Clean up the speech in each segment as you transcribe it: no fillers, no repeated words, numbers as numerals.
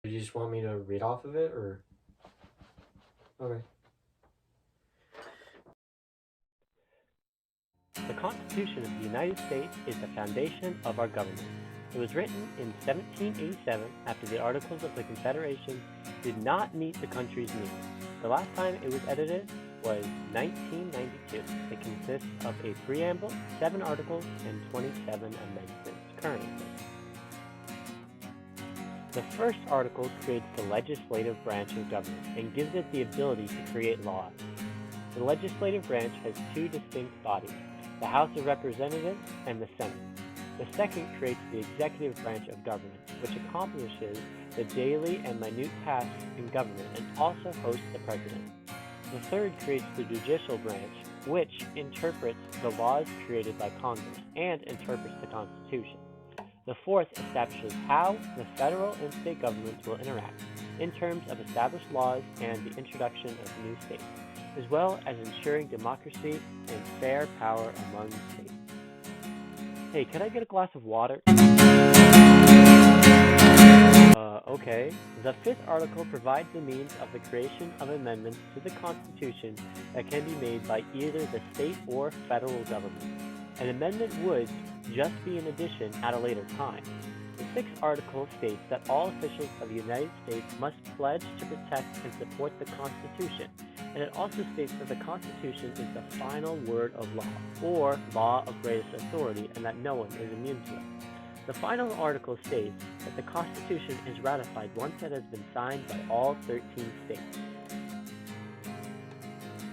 You just want me to read off of it, or okay? The Constitution of the United States is the foundation of our government. It was written in 1787 after the Articles of the Confederation did not meet the country's needs. The last time it was edited was 1992. It consists of a preamble, 7 articles, and 27 amendments currently. The first article creates the legislative branch of government and gives it the ability to create laws. The legislative branch has 2 distinct bodies, the House of Representatives and the Senate. The second creates the executive branch of government, which accomplishes the daily and minute tasks in government and also hosts the president. The third creates the judicial branch, which interprets the laws created by Congress and interprets the Constitution. The fourth establishes how the federal and state governments will interact in terms of established laws and the introduction of new states, as well as ensuring democracy and fair power among states. Hey, can I get a glass of water? Okay. The fifth article provides the means of the creation of amendments to the Constitution that can be made by either the state or federal government. An amendment would just be an addition at a later time. The sixth article states that all officials of the United States must pledge to protect and support the Constitution, and it also states that the Constitution is the final word of law, or law of greatest authority, and that no one is immune to it. The final article states that the Constitution is ratified once it has been signed by all 13 states.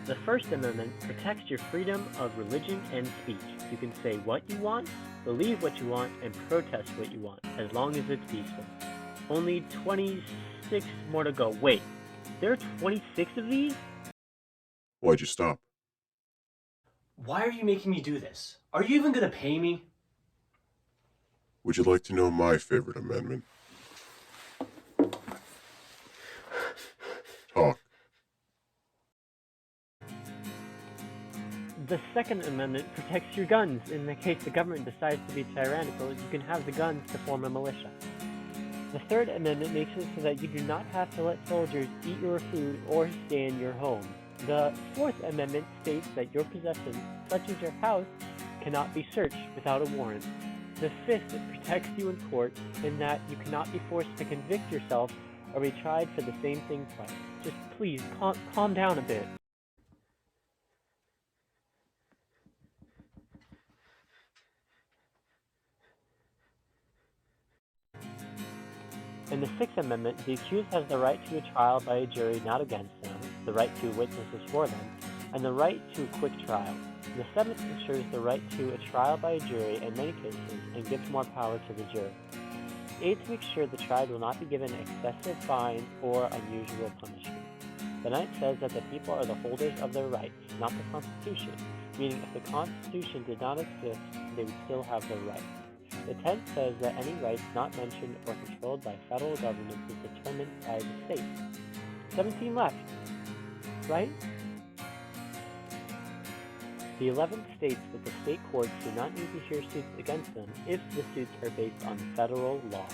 The First Amendment protects your freedom of religion and speech. You can say what you want, believe what you want, and protest what you want, as long as it's peaceful. Only 26 more to go. Wait, there are 26 of these? Why'd you stop? Why are you making me do this? Are you even gonna pay me? Would you like to know my favorite amendment? Talk. The Second Amendment protects your guns. In the case the government decides to be tyrannical, you can have the guns to form a militia. The Third Amendment makes it so that you do not have to let soldiers eat your food or stay in your home. The Fourth Amendment states that your possessions, such as your house, cannot be searched without a warrant. The Fifth protects you in court in that you cannot be forced to convict yourself or be tried for the same thing twice. Just please, calm down a bit. In the Sixth Amendment, the accused has the right to a trial by a jury not against them, the right to witnesses for them, and the right to a quick trial. The Seventh ensures the right to a trial by a jury in many cases and gives more power to the jury. The Eighth makes sure the tried will not be given excessive fines or unusual punishment. The Ninth says that the people are the holders of their rights, not the Constitution, meaning if the Constitution did not exist, they would still have their rights. The 10th says that any rights not mentioned or controlled by federal government is determined by the state. 17 left, right? The 11th states that the state courts do not need to hear suits against them if the suits are based on federal law.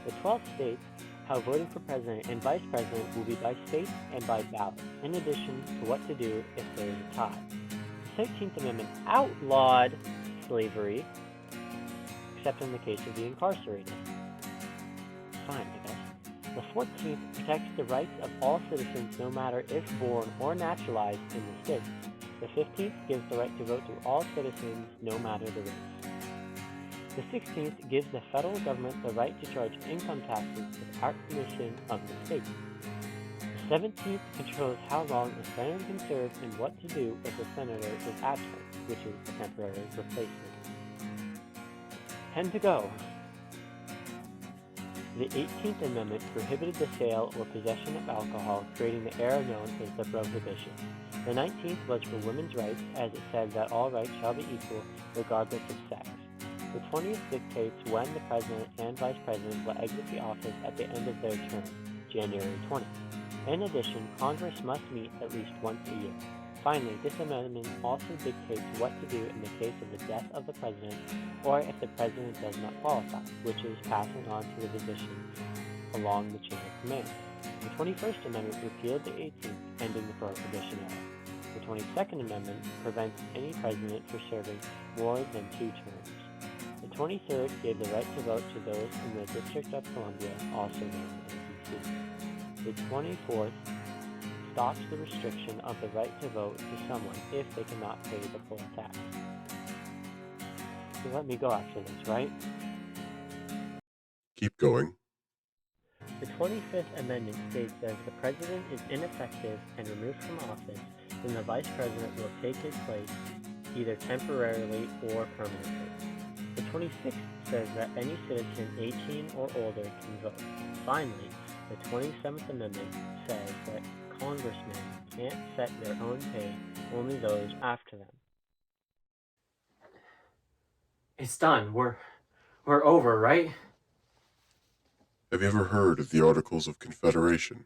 The 12th states how voting for president and vice president will be by state and by ballot, in addition to what to do if there is a tie. The 13th Amendment outlawed slavery, except in the case of the incarcerated. Fine, I guess. The 14th protects the rights of all citizens no matter if born or naturalized in the state. The 15th gives the right to vote to all citizens no matter the race. The 16th gives the federal government the right to charge income taxes without permission of the state. The 17th controls how long a senator can serve and what to do if a senator is absent, which is a temporary replacement. 10 to go. The 18th Amendment prohibited the sale or possession of alcohol, creating the era known as the Prohibition. The 19th was for women's rights, as it said that all rights shall be equal, regardless of sex. The 20th dictates when the President and Vice President will exit the office at the end of their term, January 20th. In addition, Congress must meet at least once a year. Finally, this amendment also dictates what to do in the case of the death of the President or if the President does not qualify, which is passing on to the position along the chain of command. The 21st Amendment repealed the 18th, ending the Prohibition era. The 22nd Amendment prevents any president from serving more than 2 terms. The 23rd gave the right to vote to those in the District of Columbia, also known as D.C. The 24th stops the restriction of the right to vote to someone if they cannot pay the full tax. You let me go after this, right? Keep going. The 25th Amendment states that if the President is ineffective and removed from office, then the Vice President will take his place either temporarily or permanently. The 26th says that any citizen 18 or older can vote. Finally, the 27th Amendment says that congressmen can't set their own pay, only those after them. It's done. We're over, right? Have you ever heard of the Articles of Confederation?